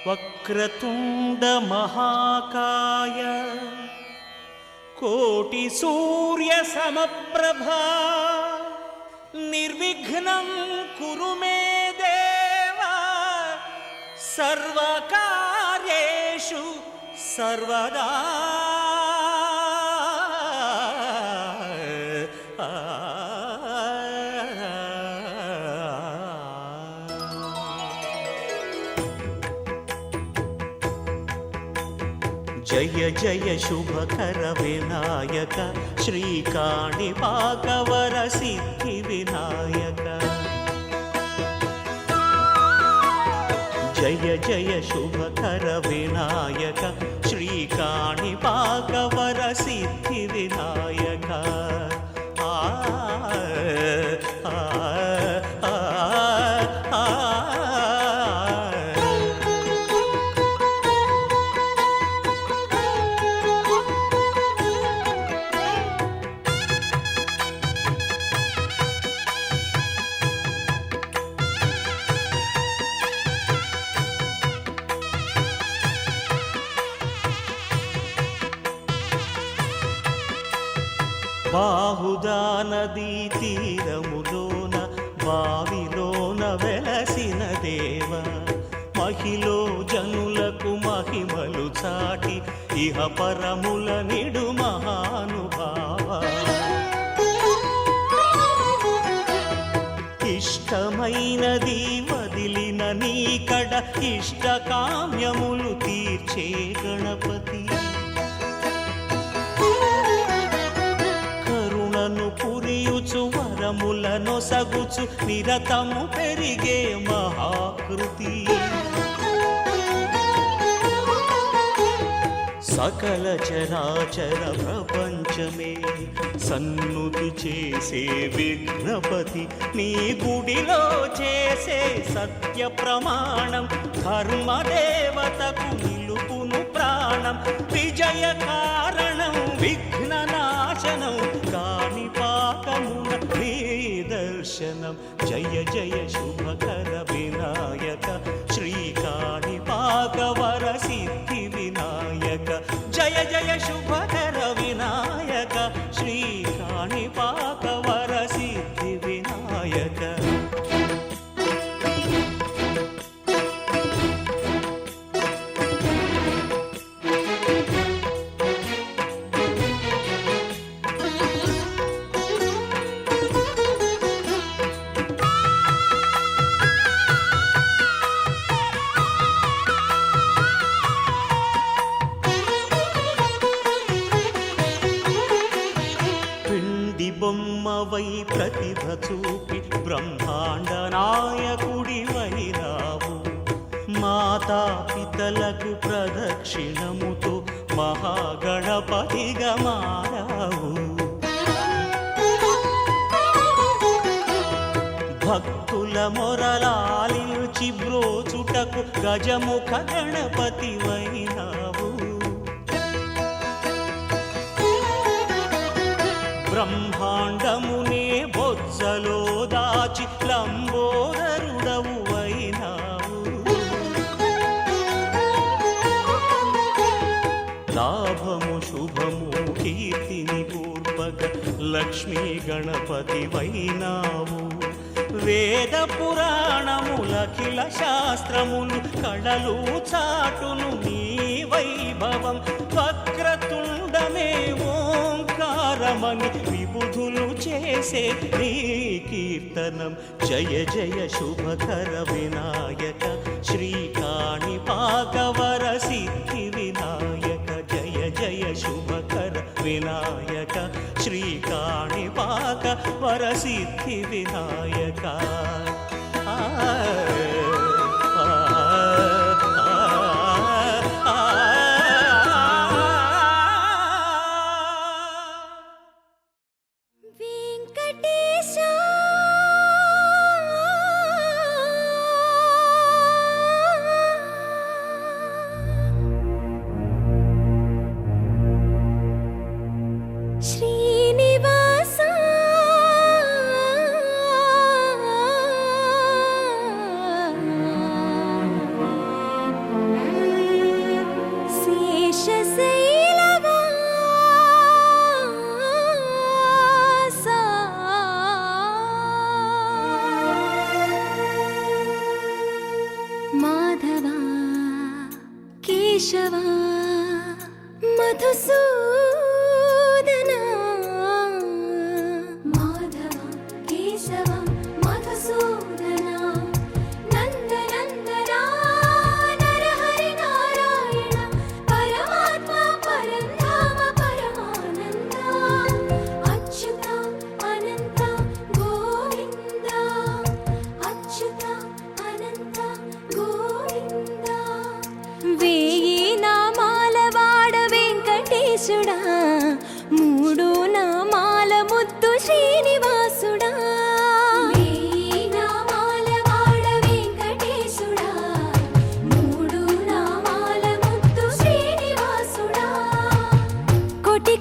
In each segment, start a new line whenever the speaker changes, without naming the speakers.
వక్రతుండ మహాకాయ కోటి సూర్య సమప్రభా నిర్విఘ్నం కురు మే దేవ సర్వకార్యేషు సర్వదా. జయ జయ శుభకర వినాయక శ్రీకాణిపాకవర సిద్ధి వినాయక. జయ జయ శుభకర వినాయక శ్రీకాణిపాకవర సిద్ధి వినాయక. బాహుదా నదీ తీరములోన బావిలోన వెలసిన దేవ మహిలో జనులకు మహిమలు చాటి ఇహ పరముల నిడు మహానుభావ. ఇష్టమైనది వదిలిన నీకడ ఇష్ట కామ్యములు తీర్చే గణపతి. పురియుచు వరములను సగుచు నిరతము పెరిగే మహాకృతి. సకల చరాచర ప్రపంచమే సన్నుతి చేసే విఘ్నపతి నీ గుడిలో చేసే సత్య ప్రమాణం ధర్మదేవతకు నిలుపును ప్రాణం. విజయ కారణం విఘ్న నాశనం కాణిపాకమున నీ దర్శనం. జయ జయ శుభకర వినాయక శ్రీకాణిపాకవర సిద్ధి వినాయక. జయ జయ శుభకర వినాయక శ్రీకాణిపాకవర సిద్ధి వినాయక. బొమ్మవై ప్రతిభ చూపి బ్రహ్మాండ నాయకుడివైనావు. మాతా పితలకు ప్రదక్షిణముతో మహాగణపతిగా మారావు. భక్తుల మొరలాలించి బ్రోచుటకు గజముఖ గణపతివైనావు. బ్రహ్మాండమునే బొజ్జలో దాచి లంబోదరుడవు అయినావు. లాభము శుభము కీర్తిని పూర్వక లక్ష్మీ గణపతి వైనావు. వేద పురాణములఖిల శాస్త్రములు కళలు చాటును నీ వైభవం. వక్రతుండమే ఓంకారమని విబుధులు చేసే నీ కీర్తనం. జయ జయ శుభకర వినాయక శ్రీకాణిపాకవర సిద్ధి వినాయక. జయ జయ శుభకర వినాయక శ్రీకాణిపాకవర సిద్ధి వినాయక.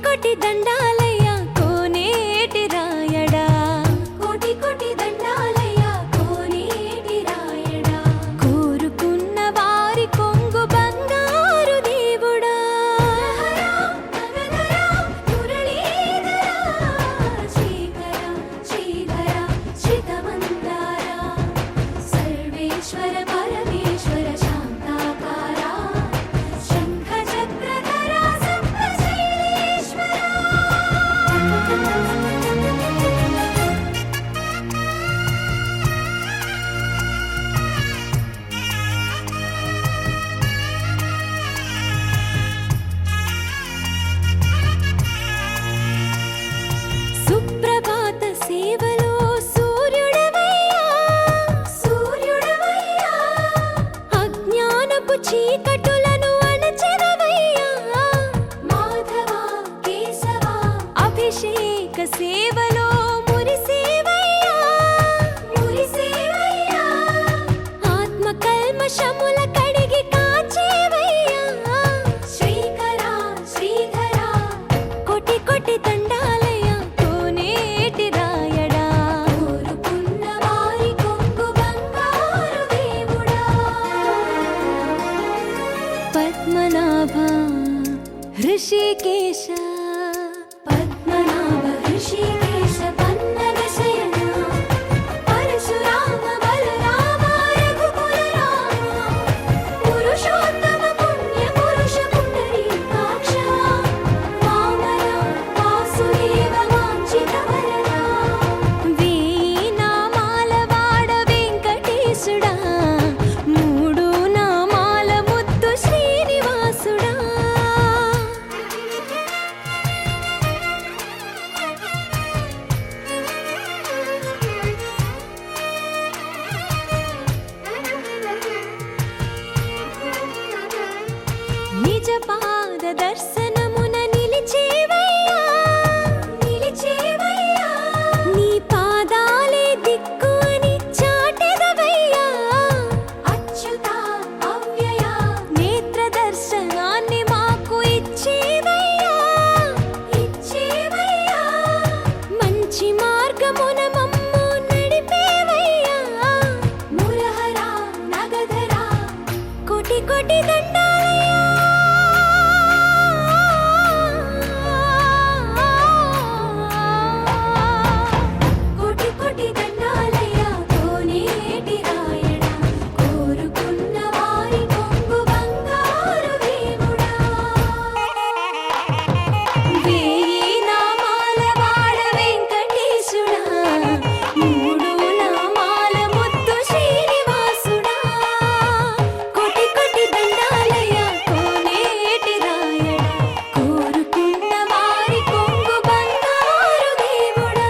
కోటి దండాలయ్యా కోనేటి రాయడా, కోటి కోటి దండాలయ్యా కోనేటి రాయడా, కోరుకున్న వారి కొంగు బంగారు దేవుడా. శ్రీకర శ్రీధర శ్రితమందార సర్వేశ్వర పరమేశ్వర శాంతాకార శంఖ చక్రధర సప్తశైలేశ్వర. సుప్రభాత సేవలో సూర్యుడవయ్యా, సూర్యుడవయ్యా, అజ్ఞానపు చీకటులను అణచెదవయ్యా. మాధవ కేశవ అభిషేక సేవలో మురిసేవయ్యా, మురిసేవయ్యా, ఆత్మ కల్మషముల కడిగి కాచేవయ్యా. శ్రీకర శ్రీధర కోటి కోటి దండాలయ్యా కోనేటి రాయడా, కోరుకున్న వారి కొంగు బంగారు దేవుడా. పద్మనాభ హృషికేశ, పద్మనాభ హృషికేశ పన్నగ శయన పరశురామ బలరామ రఘుకుల రామ పురుషోత్తమ పుణ్య పురుష పుండరీకాక్ష వామన వాసుదేవ వాంఛిత వరద. వేయి నామాల వాడ వెంకటేశుడా, మూడు నామాల ముద్దు శ్రీనివాసుడా. నిజ పాద దర్శనమున నిలిచేవయ్యా, నిలిచేవయ్యా, నీ పాదాలే దిక్కు అని చాటెదవయ్యా. అచ్యుత అవ్యయ నేత్ర దర్శనాన్ని మాకు ఇచ్చేవయ్యా, ఇచ్చేవయ్యా, మంచి మార్గమున మమ్ము నడిపేవయ్యా. మురహర నగధర కోటి కోటి దండాలయ్యా. కోటి కోటి దండాలయ్యా కోనేటి రాయడా, కోరుకున్న వారి కొంగు బంగారు దేవుడా. వేయి నామాల వాడ వెంకటేశుడా, మూడు నామాల ముద్దు శ్రీనివాసుడా. కోటి కోటి దండాలయ్యా కోనేటి రాయడా, కోరుకున్న వారి కొంగు బంగారు దేవుడా.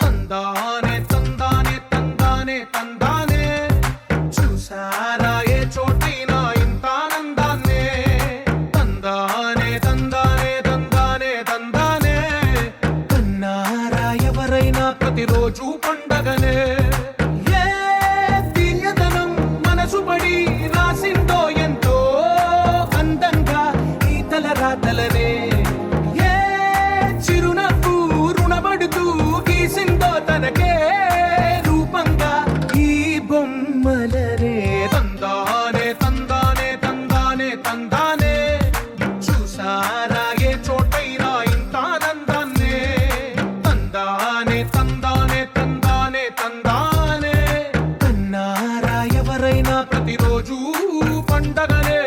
తందానే తందానే తందానే తందానే చూసారా ఏ చోటైనా ఇంత ఆనందాన్నే. తందానే తందానే తందానే తందానే కన్నారా ఎవరైనా ప్రతిరోజు పండగనే. ఏ తీయదనం మనసు పడి రాసిందో ఎంతో అందంగా ఈ తలరాతలనే. ఏ చిరునవ్వు రుణపడుతూ గీసిందో తనకే రూపంగా ఈ బొమ్మలనే. తందానే తందానే తందానే తందానే చూసారా ఏ చోటైనా ఇంత ఆనందాన్నే. తందానే తందానే తందానే తందానే కన్నారా ఎవరైనా ప్రతిరోజు పండగనే.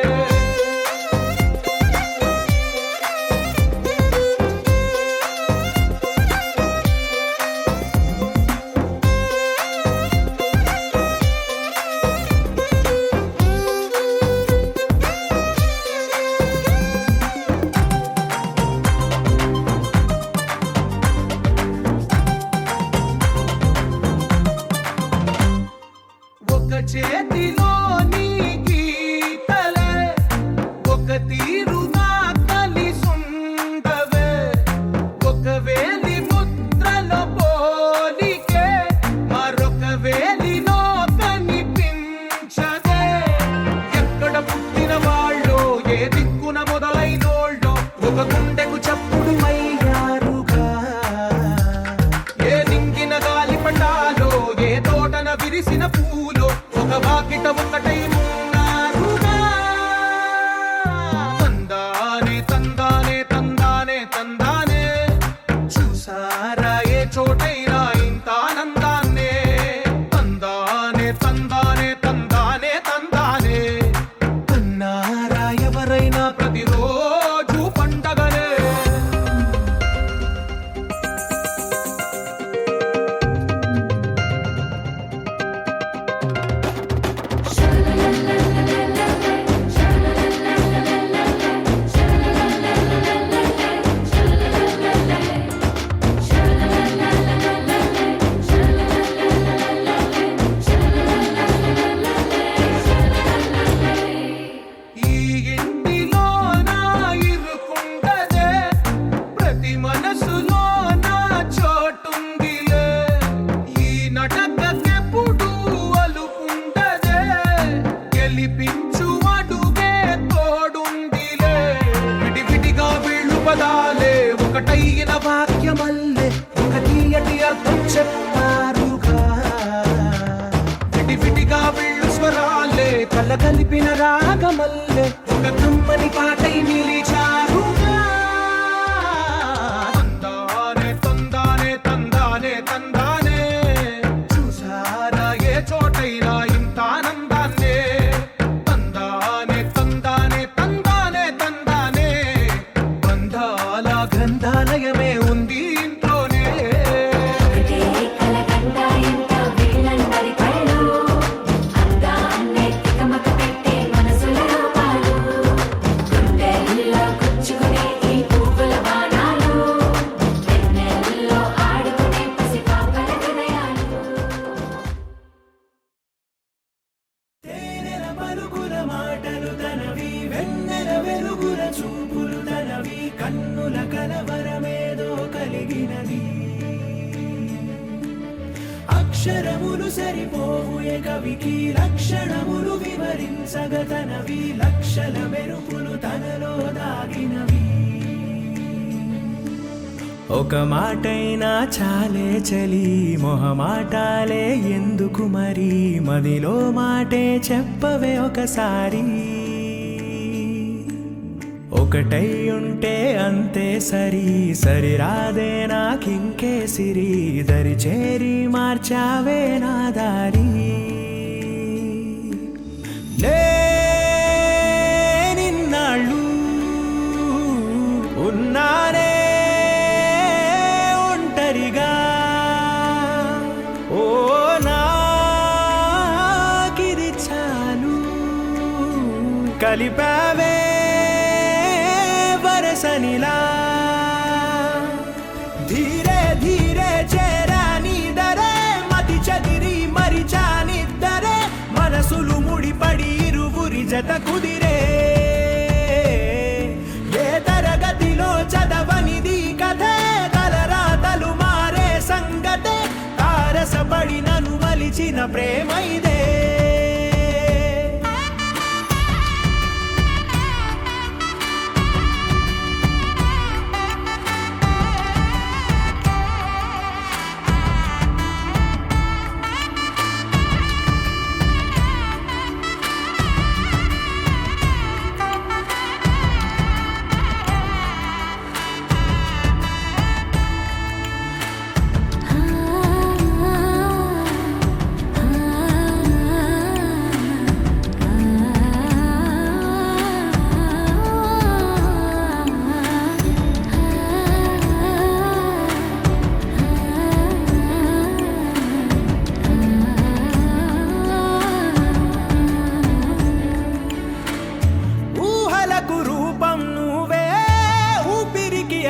ఎవరైనా ప్రతిరోజు పండగనే. ఈ ఇంటిలో నా ఇరుకుండదే, ప్రతి మనసులో నా చోటుందిలే. ఈ నటకెప్పుడు అలుపుండదే, గెలిపించు అడుగే తోడుందిలే. విడివిడిగా వీళ్ళు పదాలే ఒకటైన వాక్యమల్లే, ఒక తీయటి అర్థం చెప్పారుగా. విడివిడిగా వీళ్ళు స్వరాలే కలగలిపిన రాగమల్లే, ఒక కమ్మని పాటై నిలిచారుగా. తందానే తందానే తందానే తందానే, చూసారా ఏ చోటైనా ఇంత ఆనందాన్నే. తందానే తందానే తందానే తందానే, బంధాల గ్రంథాలయమే ఉంది ఇంట్లోనే.
ఒకటే కలగంట ఎంత వీళ్ళందరి కళ్ళు, అందాన్నే తికమక పెట్టే మనసుల రూపాలు, గుండెల్లో గుచ్చుకునే ఈ పువ్వుల బాణాలు, వెన్నెల్లో ఆడుకునే పసిపాపల హృదయాలు.
తేనెల పలుకుల మాటలు తనవి, వెన్నెల వెలుగుల చూపులు తనవి, కన్నుల కలవరమేదో కలిగినది. అక్షరములు సరిపోవు ఏ కవికి, లక్షణములు వివరించగ తనవి, లక్షల మెరుపులు తనలో దాగినవి. ఒక మాటైనా చాలే చలి, మొహమాటాలే ఎందుకు మరి, మదిలో మాటే చెప్పవే ఒకసారి. ఒకటై ఉంటే అంతే సరి, సరిరాదే నాకింకే సిరి, దరి చేరి మార్చావే నా దారి. నిన్నాళ్ళు ఉన్నానే ఒంటరిగా, ఓ నాకిది చాలు, కలిపావే వరసనిలా. ధీరే ధీరే చేరా నీదరే, మతి చదిరి మరిచానిద్దరే, మనసులు ముడిపడి ఇరువురి జత కుదిరే. ఏ తరగతిలో చదవనిది కథే, తలరాతలు మారే సంగతే, తారసపడి నన్ను మలిచిన ప్రేమ ఇదే.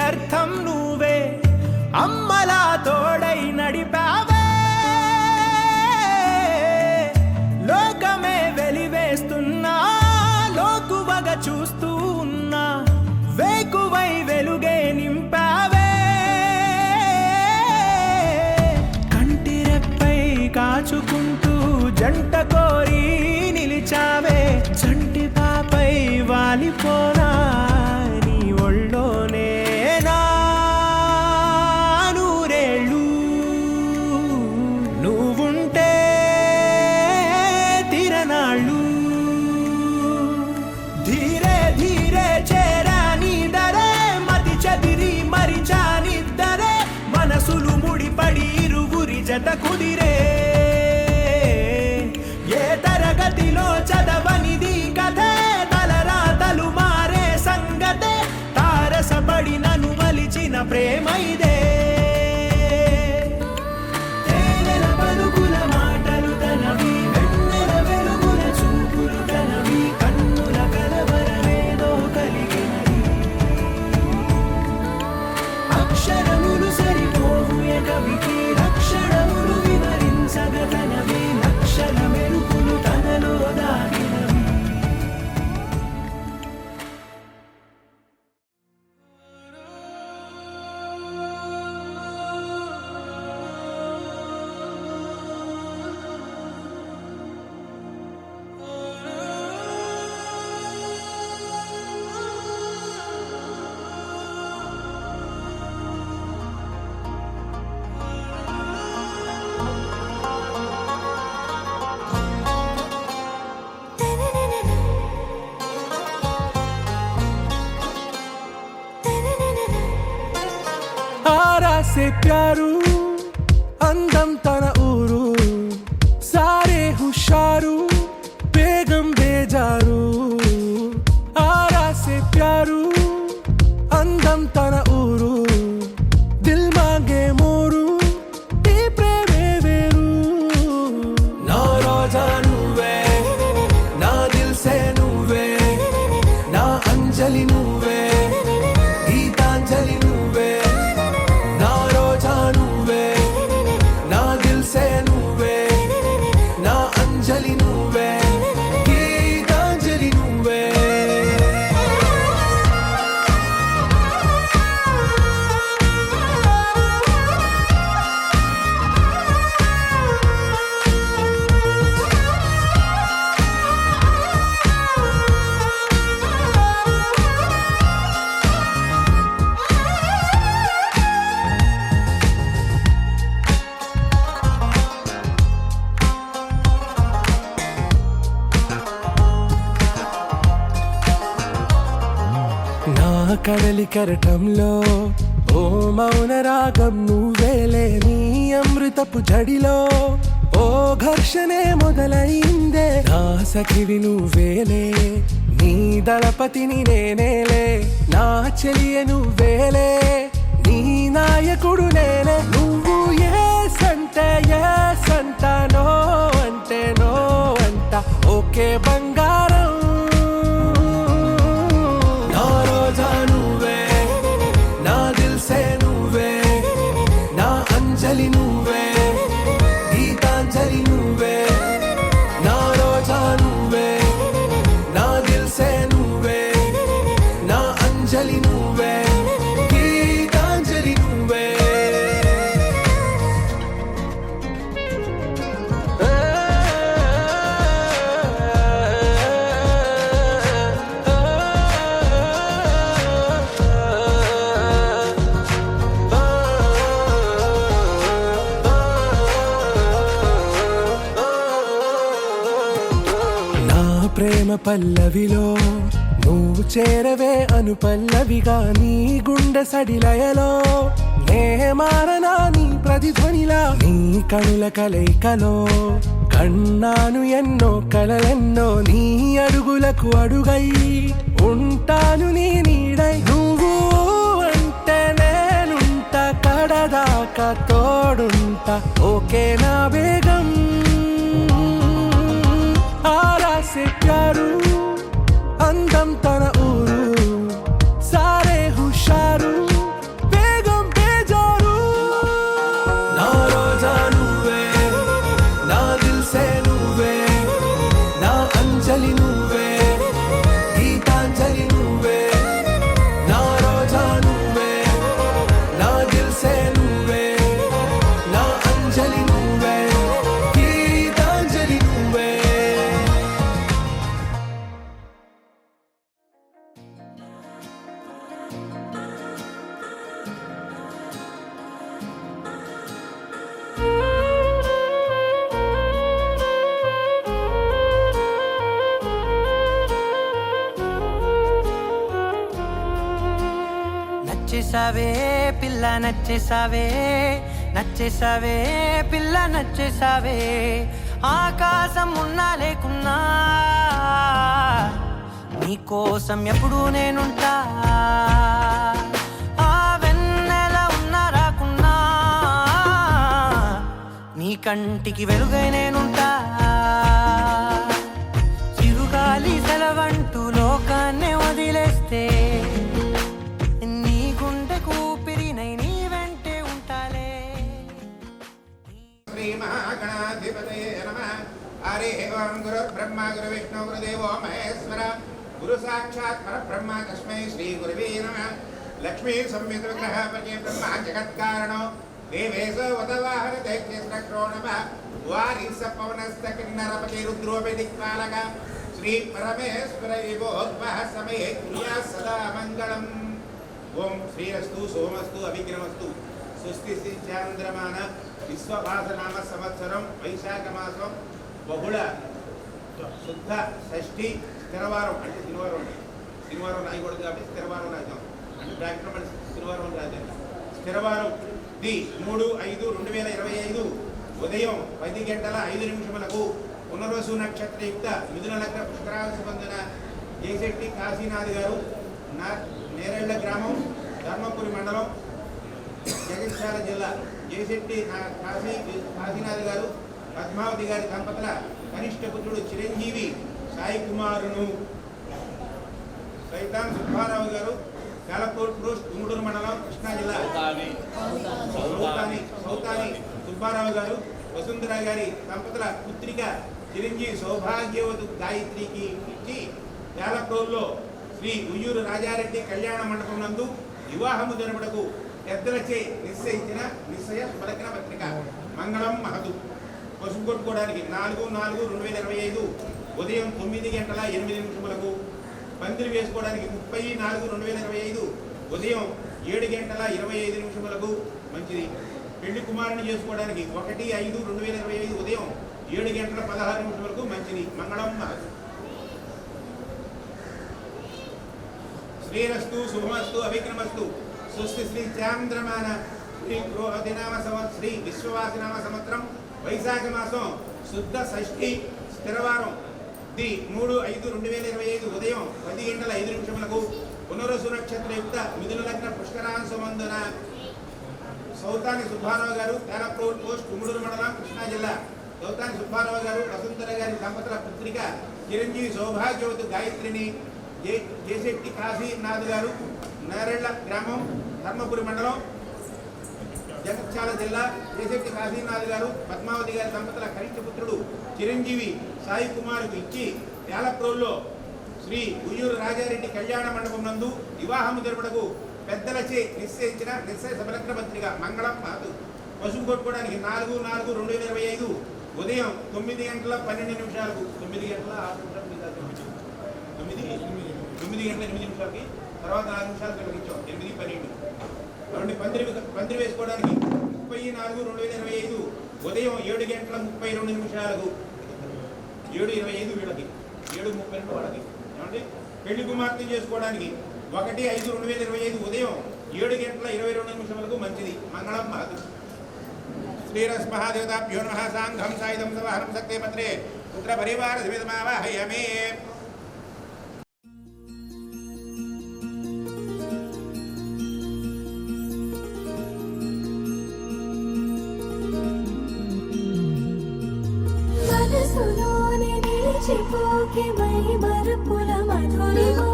అర్థం నువ్వే, అమ్మలా తోడై నడిపావే. లోకమే వెలివేస్తున్నా, లోకువగా చూస్తూ ఉన్నా, వేకువై వెలుగే నింపావే. కంటి రెప్పై కాచుకుంటూ జంట కోరి నిలిచావే, చంటి పాపై వాలిపోనా నీ ఒళ్ళోనే. నువ్వుంటే తిరనాళ్ళు, ధీరే ధీరే చేరా నీదరే, మతి చదిరి మరిచానిద్దరే, మనసులు ముడిపడి ఇరువురి జత కుదిరే. ఏ తరగతిలో చదవనిది కథే, తలరాతలు మా
से प्यारू అందం తన ఊరు సారే హుషారు బేగం బేజారు ఆరా సే ప్యారు అందం తన ఊరు దిల్ మాంగే మోరు ఈ ప్రేమే వేరు నా రోజా నువ్వే నా దిల్ సే నువ్వే నా అంజలి నువ్వే గీతాంజలి నువ్వే నా రోజా నువ్వే నా దిల్ సే నువ్వే నా అంజలి నువ్వే గీతాంజలి నువ్వే నా కడలి కరటంలో ఓ మౌన రాగం నువ్వేలే నీ అమృతపు జడిలో ఓ ఘర్షణే మొదలైందే నా సఖివి నువ్వేలే నీ దళపతిని నేనేలే నా చెలియ నువ్వేలే నీ నాయకుడు నేనే నువ్వు ఏ సంట నో అంటే నో అంట ఓకే బంగారం నా రోజా నువ్వే నా దిల్ సే నువ్వే నా అంజలి నువ్వే గీతాంజలి నువ్వే నా రోజా నువ్వే నా దిల్ సే నువ్వే నా అంజలి నువ్వే గీతాంజలి నువ్వే నా ప్రేమ పల్లవిలో నువ్వు చేరవే అను పల్లవిగా నీ గుండె సడిలయలో నే మారనా నీ ప్రతిధ్వనిలా నీ కనుల కలయికలో కన్నాను ఎన్నో కలలెన్నో నీ అడుగులకు అడుగై ఉంటాను నీ నీడై నువ్వు అంటే నేనుంట కడదాకా తోడుంటా ఓకే నా బేగం ఆరా సే ప్యారు అందం తన ఊరు సారే హుషారు బేగం బేజారు నా రోజా నువ్వే నా దిల్ సే నువ్వే నా అంజలి నువ్వే గీతాంజలి నువ్వే నా రోజా నువ్వే నా దిల్ సే నువ్వే నా అంజలి నువ్వే గీతాంజలి నువ్వే
నచ్చేసావే పిల్ల నచ్చేసావే నచ్చేసావే పిల్ల నచ్చేసావే ఆకాశం ఉన్నా లేకున్నా నీకోసం ఎప్పుడు నేనుంటా ఆ వెన్నెల ఉన్నా రాకున్నా నీ కంటికి వెలుగై నేనుంటా చిరుగాలి సెలవంటూ లోకాన్నే వదిలేస్తే నీ గుండె కూపిరినై నీ వెంటే ఉంటాలే
శ్రీ మహాగణాధిపతయే నమః. హరి ఓం గురు బ్రహ్మ గురు విష్ణు గురుదేవో మహేశ్వర గురు సాక్షాత్ పరబ్రహ్మ తస్మై శ్రీ గురువే నమః. లక్ష్మీ సంయుత విగ్రహ పకే బ్రహ్మ జగత్కారణో దేవేశో వదవాహన దైత్యశ్రక్షో నమః. వారిస పవనస్త కిన్నరపతి రుద్రోపి దిక్పాలక శ్రీ పరమేశ్వర విభోద్వః సమయే క్రియా సదా మంగళం. ఓం శ్రీరస్తు సోమస్తు అభిగ్రమస్తు స్వస్తి శ్రీ చాంద్రమాన విశ్వభాసనామ సంవత్సరం వైశాఖ మాసం బహుళ శుద్ధ షష్ఠి స్థిరవారం అంటే శనివారం రాయకూడదు కాబట్టి స్థిరవారం రాద్దాం అంటే బ్రాకెట్లో మన శనివారం రాద్దాం. స్థిరవారం ది 3/5/2025 ఉదయం 10:05 పునర్వసు నక్షత్రయుక్త మిథున లగ్న పుష్కరాశి పొందిన జయశెట్టి కాశీనాథ్ గారు నేరేళ్ల గ్రామం ధర్మపురి మండలం జగిత్యాల జిల్లా జయశెట్టి కాశీనాథ్ గారు పద్మావతి గారి దంపతుల కనిష్ట పుత్రుడు చిరంజీవి సాయి కుమారును సైతాన్ సుబ్బారావు గారు కాలపూర్ పోస్ట్ గుంటూరు మండలం కృష్ణా జిల్లా సౌతాని సుబ్బారావు గారు వసుంధర గారి దంపతుల పుత్రిక చిరంజీవి సౌభాగ్యవతు గాయత్రికి ఇచ్చి కాలపూర్లో శ్రీ ఉయ్యూరు రాజారెడ్డి కళ్యాణ మండపం నందు వివాహము జరుపుటకు పెద్దలచే నిశ్చయించిన నిశ్చయ శుభలగ్న పత్రిక మంగళం మహదు. పసుపు కొట్టుకోవడానికి 4/4/2025 ఉదయం 9:08 పందిరి వేసుకోవడానికి 30/4/2025 ఉదయం 7:25 మంచిది. పెళ్లి కుమారుని చేసుకోవడానికి 1/5/2025 ఉదయం 7:16 మంచిది. మంగళం మహదు. శ్రీరస్తు శుభమస్తు అవిక్రమస్తు. స్వస్తి శ్రీ చాంద్రమాన శ్రీ క్రోధినామ సంవత్సరం శ్రీ విశ్వవాసినామ సంవత్సరం వైశాఖ మాసం శుద్ధ షష్ఠి స్థిరవారం ది 3/5/2025 ఉదయం 10:05 పునరుసు నక్షత్రయుక్త మిథున లగ్న పుష్కరాంశమందున సౌతాని సుబ్బారావు గారు కాలపూర్ పోస్ట్ గుంటూరు మండలం కృష్ణా జిల్లా సౌతాని సుబ్బారావు గారు వసుంధర గారి దంపతుల పుత్రిక చిరంజీవి సౌభాగ్యవతు గాయత్రిని జయశెట్టి కాశీనాథ్ గారు నేరేళ్ల గ్రామం ధర్మపురి మండలం జగిత్యాల జిల్లా జయశెట్టి కాశీనాథ్ గారు పద్మావతి గారి దంపతుల కనిష్ట పుత్రుడు చిరంజీవి సాయి కుమార్కు ఇచ్చి యాలప్రోల్లో శ్రీ ఉయ్యూరు రాజారెడ్డి కళ్యాణ మండపం నందు వివాహము జరుపుటకు పెద్దలచే నిశ్చయించిన నిశ్చయ సబలగ్న పత్రిక మంగళం మహతు. పసుపు కొట్టుకోవడానికి 4/4/2025 ఉదయం 9:12 9:08 తర్వాత 4 నిమిషాలు కలిగించాం 8:12. కాబట్టి పందిరి వేసుకోవడానికి 30/4/2025 ఉదయం 7:32 7:25 వీళ్ళకి 7:32 వాళ్ళకి. ఏమంటే పెళ్లి కుమార్తె చేసుకోవడానికి 1/5/2025 ఉదయం 7:22 మంచిది. మంగళం మహతు. శ్రీరస్ మహాదేవతాభ్యో నమః. సాంఘం సాయుధం సవాహనం శక్తే పత్రే పుత్ర పరివార సమితమావాహయామి.
మనసులోనే నిలిచిపోకే మై మరుపుల మధురిమో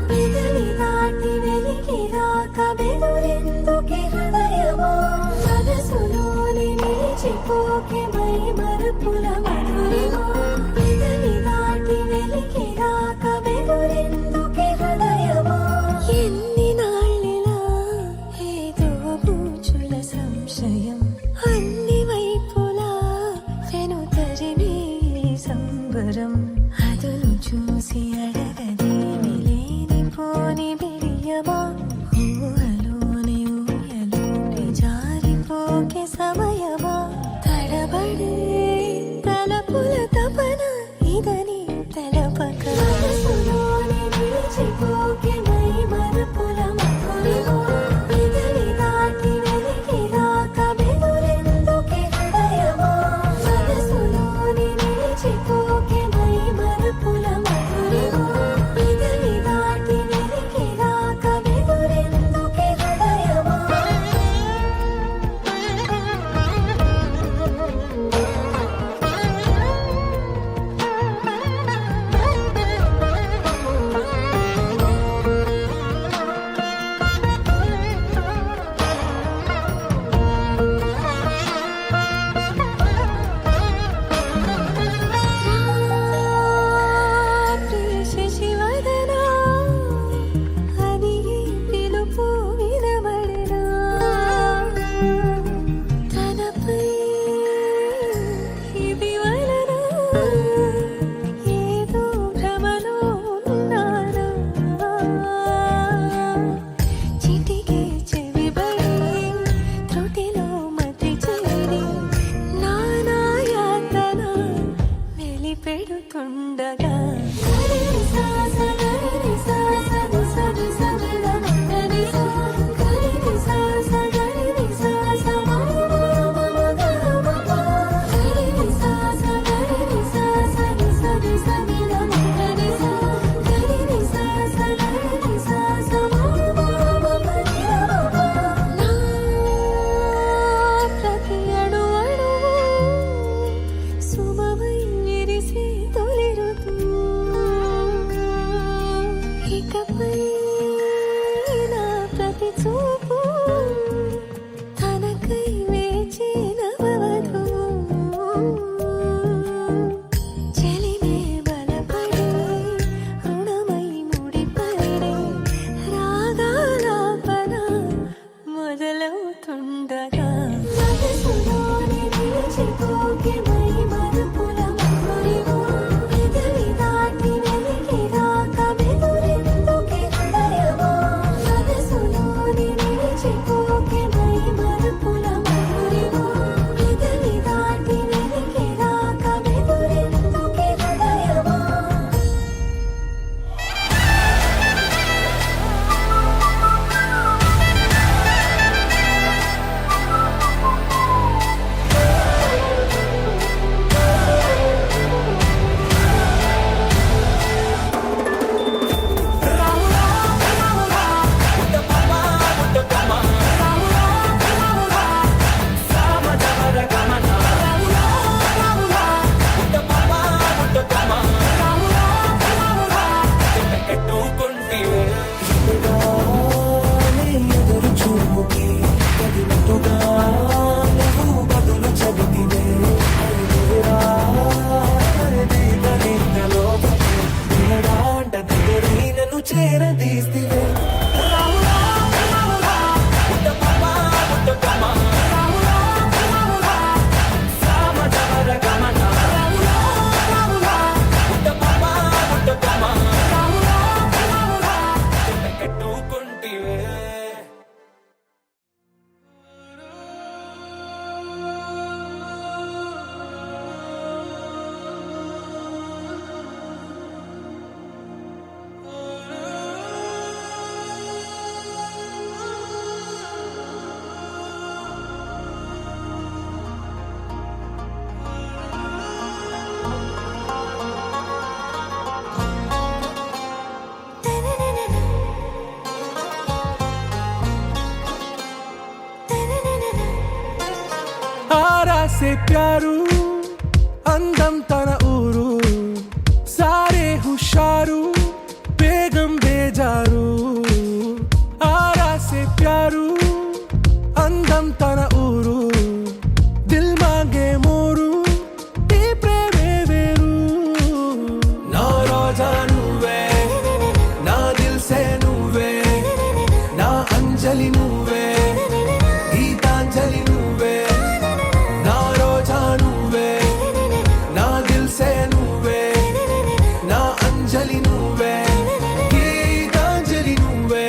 పెదవి దాటి వెలికి రాక బెదురెందుకే హృదయమో. మనసులోనే నిలిచిపోకే మై మరుపుల మధురిమో పెదవి దాటి వెలికి రాక బెదురెందుకే హృదయమో. ఎన్ని నాళ్ళిలా ఏదో పూచుల సంశయం అన్ని వైపులా వెనుతరినే సంబరం. అదును చూసి అడగదేమి లేనిపోని బిడియమా. ఊహలోని ఊయలోని జారిపోకే సమయమా. తడబడే
తీస్తివే రాములా రాములా ఉత్తమ ఉత్తమ రాములా రాములా సామజవర గమన రాములా రాములా ఉత్తమ ఉత్తమ రాములా రాములా కట్టుకుంటివే आरा से प्यारू అందం తన ఊరు సారే హుషారు బేగం బేజారు ఆరా సే ప్యారు అందం తన ఊరు దిల్ మాంగే మోరు ఈ ప్రేమే వేరు నా రోజా నువ్వే నా దిల్ సే నువ్వే నా అంజలి నువ్వే గీతాంజలి నువ్వే నా రోజా నువ్వే నా దిల్ సే నువ్వే నా అంజలి నువ్వే గీతాంజలి నువ్వే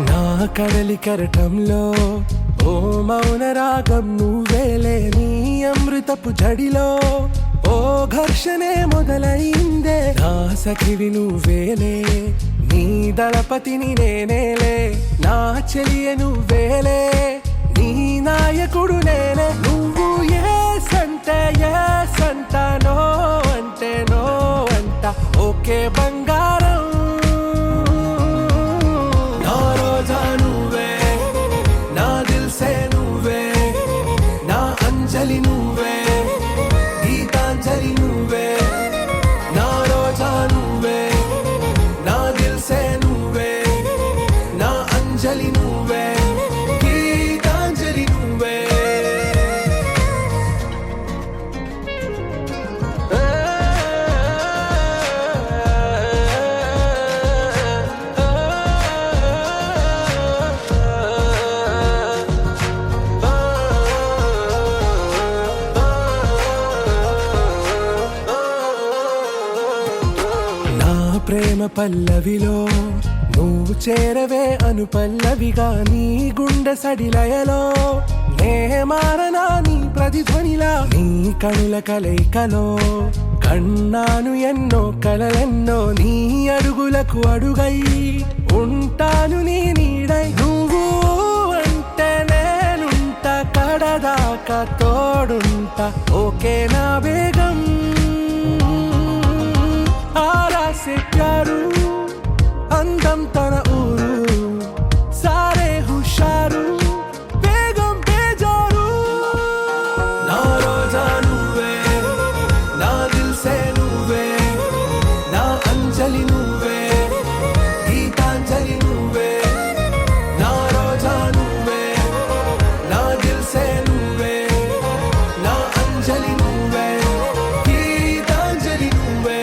నా కడలి కరటంలో ఓ మౌన రాగం నువ్వేలే నీ అమృతపు జడిలో ఓ ఘర్షణే మొదలైందే నా సఖివి నువ్వేలే నీ దళపతిని నేనేలే నా చెలియ నువ్వేలే నీ నాయకుడు నేనే నువ్వు ఏ సంట నో అంటే నో అంట ఓకే బంగారం నా రోజా నువ్వే నా దిల్ సే నువ్వే నా అంజలి నువ్వే గీతాంజలి నువ్వే నా రోజా నువ్వే నా దిల్ సే నువ్వే నా అంజలి నువ్వే గీతాంజలి నువ్వే నా ప్రేమ పల్లవిలో నువ్వు చేరవే అను పల్లవిగా నీ గుండె సడిలయలో నే మారనా నీ ప్రతిధ్వనిలా నీ కనుల కలయికలో కన్నాను ఎన్నో కలలెన్నో నీ అడుగులకు అడుగై ఉంటాను నీ నీడై నువ్వు అంటే నేనుంట కడదాకా తోడుంట ఓకే నా బేగం ఆరా సే ప్యారు అందం తన ఊరు సారే హుషారు బేగం బేజారు నా రోజా నువ్వే నా దిల్ సే నువ్వే నా అంజలి నువ్వే గీతాంజలి నువ్వే నా రోజా నువ్వే నా దిల్ సే నువ్వే నా అంజలి నువ్వే గీతాంజలి నువ్వే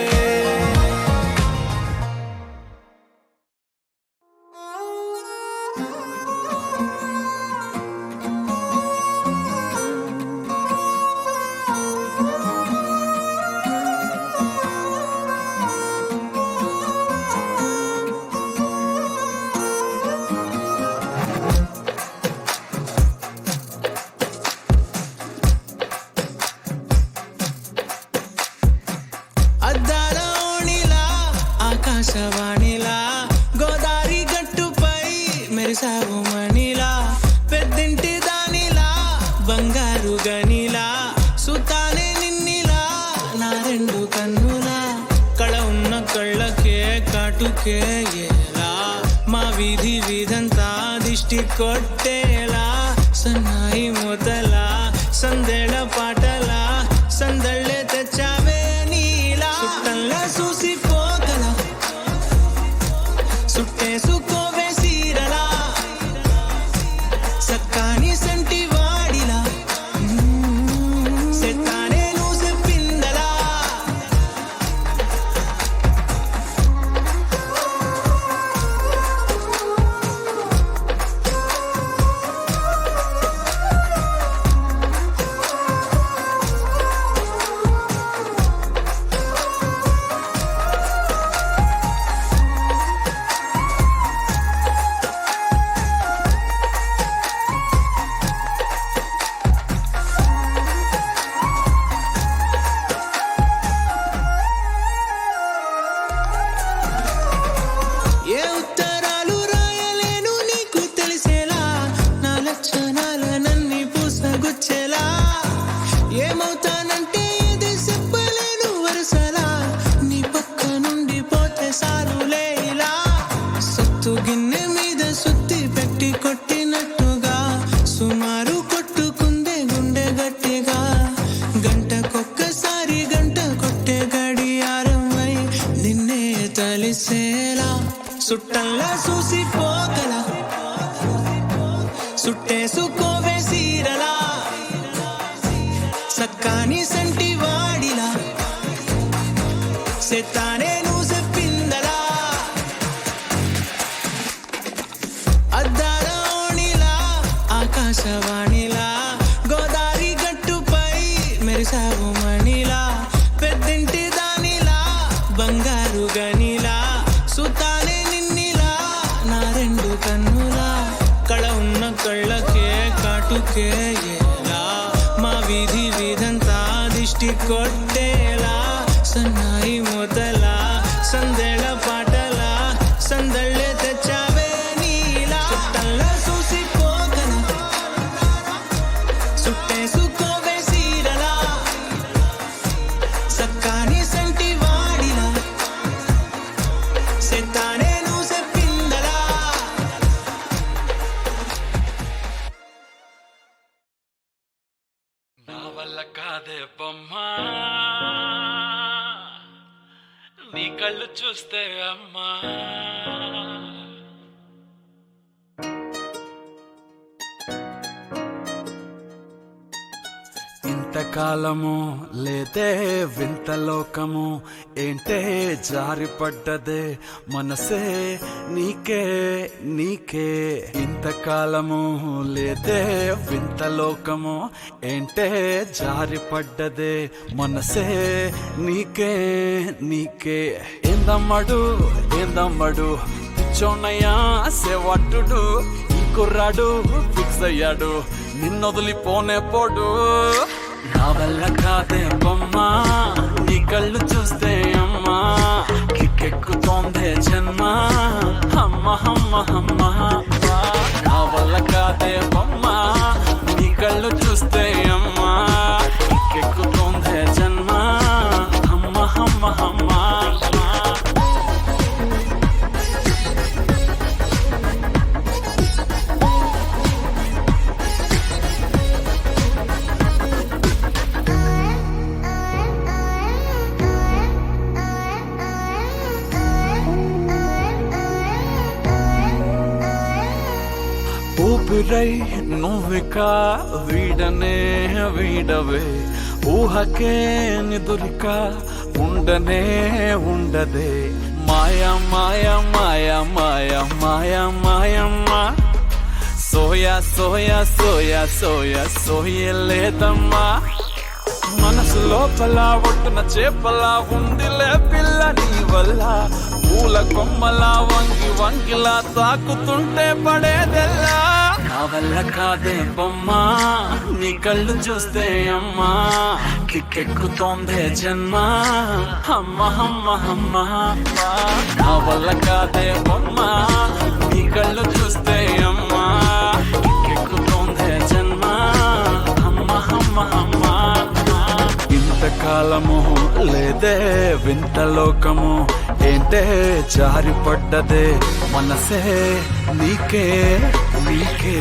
కాటుకేలా మా వీధి వీధంతా దిష్టి కొట్టేలా సన్నాయి మూతలా సందెడ పాటలా సందళ్ళే తెచ్చావే నీలా సుట్టంలా చూసిపోగల సుట్టేసుకోవే సీరలా సక్కాని సంటి వాడిలా సెత్తానే నువ్వు చెప్పిందలా ఏ ఉత్తరాలు రాయలేను నీకు తెలిసేలా నా లక్షణాలనన్నీ పూసగుచ్చేలా ఏమవుతానంటే ఇది చెప్పలేను వరుసలా నీ పక్క నుండి పోతే సారులే ఇలా సత్తు గిన్నె మీద సుత్తి పెట్టి కొట్టినట్టుగా సుమారు కొట్టుకుందే గుండె గట్టిగా గంటకొక్కసారి గంట కొట్టే గడియారమై నిన్నే తలిసేలా సుట్టంలా చూసిపోగల సుట్టేసుకోవే సీరలా సక్కాని సంటి వాడిలా సెత్తానే నువ్వు చెప్పిందలా అద్దాల ఓణిలా ఆకాశవాణిలా గోదావరి గట్టుపై మెరిసావు మణిలా పెద్దింటి దానిలా బంగారు గనిలా సుతానే నిన్నిలా నా రెండు కన్నులా కళ ఉన్న కళ్ళకే కాటుకే ఎలా మా వీధి వీధంతా దిష్టి కొట్టేలా సన్నాయి మూతలా సందెడ పాటలా సందళ్ళే తెచ్చావే నీలా చుట్టంలా చూసిపోగల సుట్టేసుకోవే సీరలా సక్కాని సంటి వాడిలా సెత్తానే నువ్వు చెప్పిందలా
నా వల్ల కాదే బొమ్మా నీ కళ్ళు చూస్తే అమ్మా ఇంతకాలము లేదే వింత లోకము ఏంటే జారిపడ్డదే మనసే నీకే నీకే ఇంతకాలము లేదే వింత లోకము ఏంటే జారిపడ్డదే మనసే నీకే నీకే ఏందమ్మడు ఏందమ్మడు పిచ్చోన్నయ్యా సేవట్టుడు ఈ కుర్రాడు ఫిక్స్ అయ్యాడు నిన్నొదిలిపోనే పోడు నా వల్ల కాదే బొమ్మా నీ కళ్ళు చూస్తే అమ్మా కిక్కెక్కుతోందే జన్మ అమ్మ అమ్మ అమ్మ నా వల్ల కాదే బొమ్మా నీ కళ్ళు చూస్తే అమ్మా కిక్కెక్కుతోందే జన్మ అమ్మ అమ్మ అమ్మ ఊపిరై నువ్విక వీడనే వీడవే ఊహకే నిదురిక ఉండనే ఉండదే మాయా మాయా మాయా మాయా మాయా మాయమ్మ సోయా సోయా సోయా సోయా సోయలేదమ్మా మనసు లోపల ఒట్టున చేపలా ఉందిలే పిల్ల నీ వల్ల పూల కొమ్మలా వంగి వంగిలా తాకుతుంటే పడేదెల్లా నా వల్ల కాదే బొమ్మా నీ కళ్ళు చూస్తే అమ్మా కిక్కెక్కుతోందే జన్మ అమ్మ అమ్మ అమ్మ నా వల్ల కాదే బొమ్మా నీ కళ్ళు చూస్తే అమ్మా కిక్కెక్కుతోందే జన్మ అమ్మ అమ్మ అమ్మ ఇంతకాలము లేదే వింత లోకము ఏంటే జారిపడ్డదే మనసే నీకే నీకే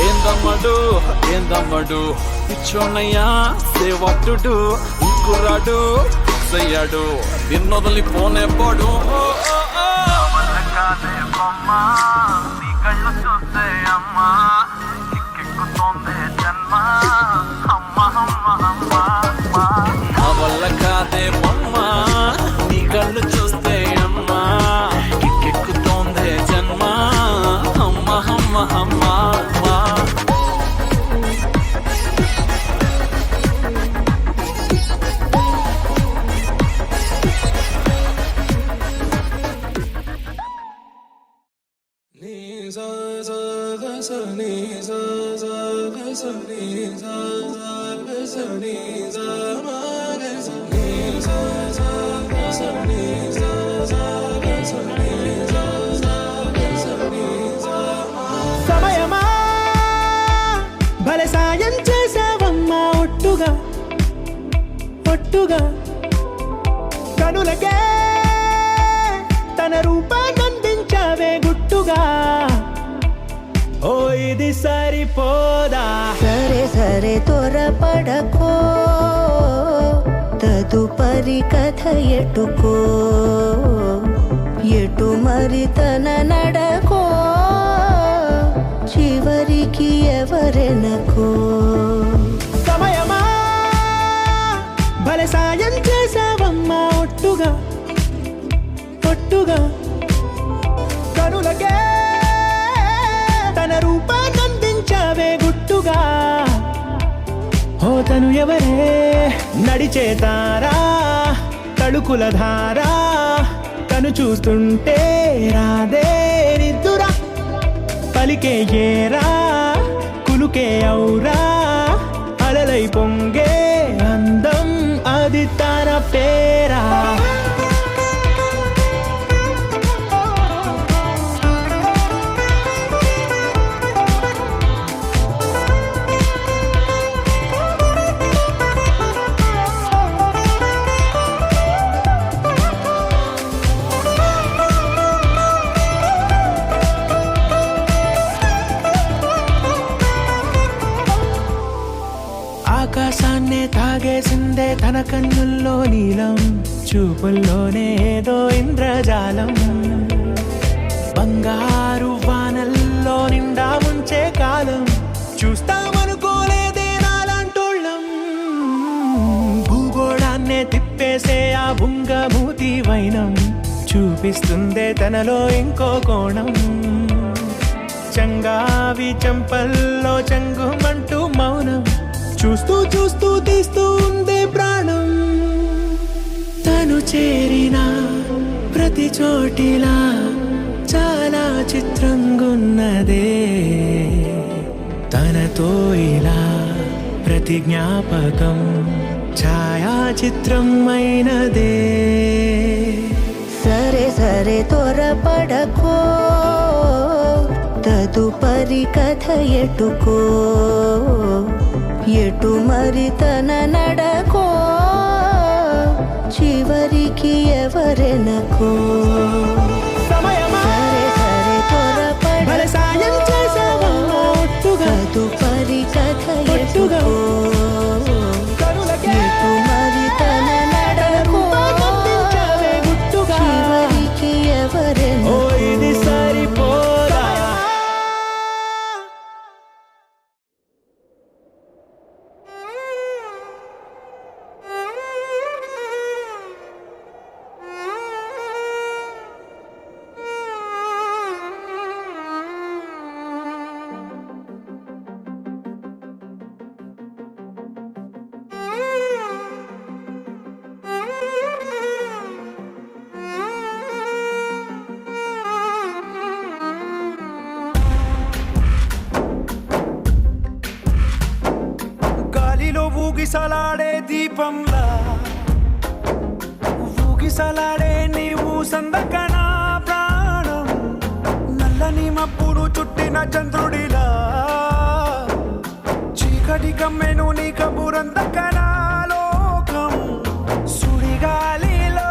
ఏందమ్మడు పిచ్చోన్నయ్యా సేవట్టుడు కుర్రాడు అయ్యాడు నిన్నొదలిపోనే పడు నీ కళ్ళు చూస్తే అమ్మా కిక్కెక్కుతోందే జన్మ అమ్మ అమ్మ అమ్మ నా వల్ల కాదే బొమ్మ నీ కళ్ళు చూస్తే అమ్మా కిక్కెక్కుతోందే జన్మ అమ్మ అమ్మ అమ్మ
సమయమా భలే సాయం చేసావమ్మా ఒట్టుగా ఒట్టుగా కనులకే తన రూపాన్నందించావే గుట్టుగా ఓ ఇది సరిపోదా
సరే సరే త్వరపడకో తదుపరి కథ ఎటుకో ఎటు మరి తన నడకో చివరికి ఎవరెనకో
సమయమా భలే సాయం చేసావమ్మా ఒట్టుగా ఒట్టుగా కనులకే తన రూపాన్నందించావే గుట్టుగా ఓ తను ఎవరే నడిచే తారా తళుకుల ధారా తను చూస్తుంటే రాదే నిద్దురా పలికే ఏరా కులుకే ఔరా అలలై పొంగే అందం అది తన పేరా ఆకాశాన్నే తాగేసిందే తన కన్నుల్లో నీలం చూపుల్లోనే ఏదో ఇంద్రజాలం బంగారు వానల్లో నిండా ఉంచే కాలం చూస్తామనుకోలేదే నాలాంటోళ్ళం భూగోళాన్నే తిప్పేసే ఆ బుంగమూతి వైనం చూపిస్తుందే తనలో ఇంకో కోణం చంగావి చంపల్లో చంగుమంటూ మౌనం చూస్తూ చూస్తూ తీస్తూ ఉందే ప్రాణం తను చేరిన ప్రతి చోటిలా చాలా చిత్రంగున్నదే తనతో ఇలా ప్రతి జ్ఞాపకం ఛాయాచిత్రం అయినదే
సరే సరే త్వరపడకో తదుపరి కథ ఎటుకో ఎటు మరి తన నడకో చివరికి ఎవరెనకో
సమయమా
సరే సరే
భలే సాయం చేసావమ్మా ఒట్టుగా
తదుపరి కథ
ఒట్టుగా
ఎటుకో
కనులకే
ఎటు మరి తన నడకో
రూపాన్నందించావే గుట్టుగా
చివరికి
ఓ
ఎవరెనకో
ఇది సరిపోదా గాలిలో ఊగిసలాడే దీపంలా ఊగిసలాడే నీవు సందకన ప్రాణం నల్లని మబ్బును చుట్టిన చంద్రుడిలా చీకటి కమ్మెను నీ కబురందకన లోకం సుడిగాలిలో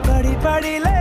పడిపడిలే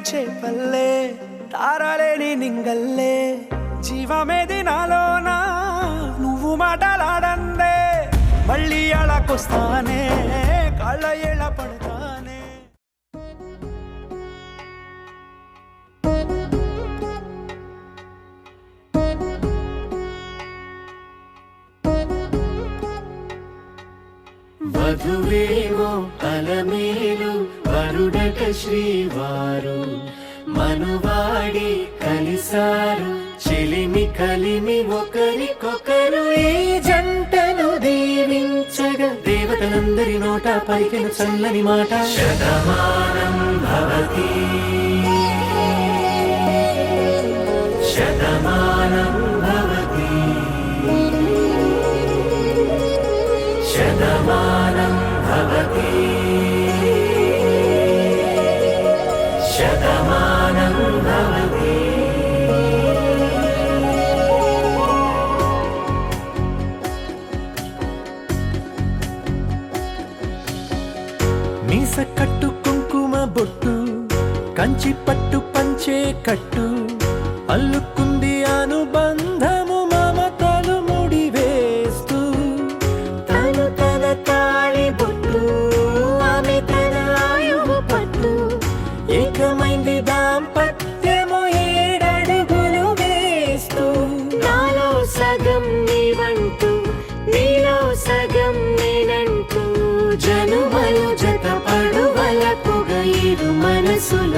చేపల్లే తారలేని నింగల్లే జీవమేది నాలోనా నువ్వు మాటలాడందే మళ్ళీ అళకొస్తానే కాళ్ళ ఏళ్ళ పడతానే
వధువేవో అలమేలు వరుడట శ్రీవారు మనువాడి కలిసారు చెలిమి కలిమి ఒకరికొకరు ఈ జంటను దీవించగా దేవతలందరి నోట పలికిన చల్లని మాట శతమానం భవతి శతమానం భవతి శతమానం భవతి శతమానం భవతి
మీస కట్టు కుంకుమ బొట్టు కంచి పట్టు పంచే కట్టు అల్లుకుంది అనుబంధము మమతలు ముడివేస్తూ
తను తన తాళి బొట్టు ఆమె తన ఆయువు పట్టు
ఏకమైంది దాంపత్యము ఏడడుగులు వేస్తూ
నాలో సగం నీవంటూ నీలో సగం నేనంటూ జనుమలు జత పడువలకుగా ఇరు మనసుల